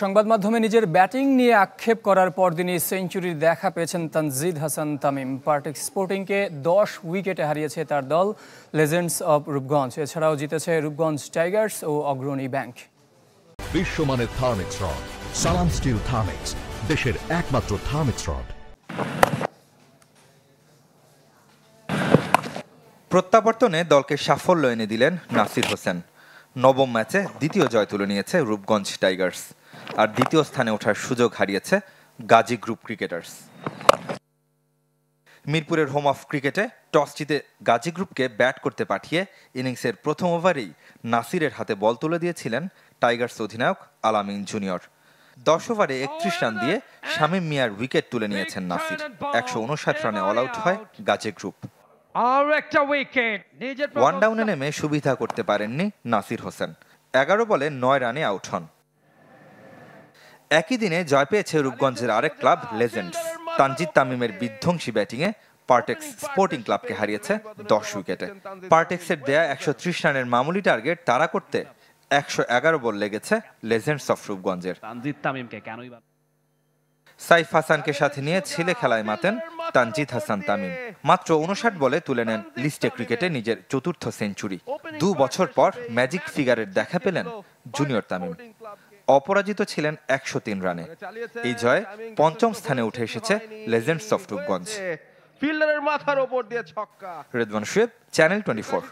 সংবাদ মাধ্যমে নিজের ব্যাটিং নিয়ে আক্ষেপ করার পরদিনই সেঞ্চুরির দেখা পেয়েছেন তানজিদ হাসান তামিম। পার্টেক্স স্পোর্টিংকে 10 উইকেটে হারিয়েছে তার দল লেজেন্ডস অব রূপগঞ্জ। এছাড়াও জিতেছে রূপগঞ্জ টাইগার্স ও অগ্রণী ব্যাংক। বিশ্বমানের থার্মিক্স রড, সালাম স্টিল থার্মিক্স, দেশের একমাত্র থার্মিক্স রড। প্রত্যাবর্তনে দলকে সাফল্য এনে দিলেন নাসির হোসেন। নবম ম্যাচে দ্বিতীয় জয় তুলে নিয়েছে রূপগঞ্জ টাইগার্স, আর দ্বিতীয় স্থানে ওঠার সুযোগ হারিয়েছে গাজী গ্রুপ ক্রিকেটার্স। মিরপুরের হোম অফ ক্রিকেটে টস জিতে গাজী গ্রুপকে ব্যাট করতে পাঠিয়ে ইনিংসের প্রথম ওভারেই নাসিরের হাতে বল তুলে দিয়েছিলেন টাইগার্স অধিনায়ক আলামিন জুনিয়র। 10 ওভারে 31 রান দিয়ে শামীম মিয়ার উইকেট তুলে নিয়েছেন নাসির। 159 রানে অল আউট হয় গাজী গ্রুপ। ওয়ান ডাউনে নেমে সুবিধা করতে পারেননি নাসির হোসেন। 11 বলে 9 রানে আউট হন। একই দিনে জয় পেয়েছে রূপগঞ্জের আরেক ক্লাব লেজেন্ডস। তানজিদ তামিমের বিধ্বংসী ব্যাটিংয়ে পার্টেক্স স্পোর্টিং ক্লাবকে হারিয়েছে 10 উইকেটে। পার্টেক্সের দেয়া 130 রানের মামুলি টার্গেট তাড়া করতে 111 বল লেগেছে লেজেন্ডস অফ রূপগঞ্জের। সাইফ হাসানকে সাথে নিয়ে ছেলে খেলায় মাতেন তানজিদ হাসান তামিম। মাত্র 59 বলে তুলে নেন লিস্টে ক্রিকেটে নিজের চতুর্থ সেঞ্চুরি। 2 বছর পর ম্যাজিক ফিগারের দেখা পেলেন জুনিয়র তামিম। অপরাজিত ছিলেন 103 রানে। এই জয়ে 5ম স্থানে উঠে এসেছে লেজেন্ডস অফ রূপগঞ্জ। ফিল্ডারের মাথার উপর দিয়ে ছক্কা। রেদওয়ান শুয়েব, চ্যানেল 24।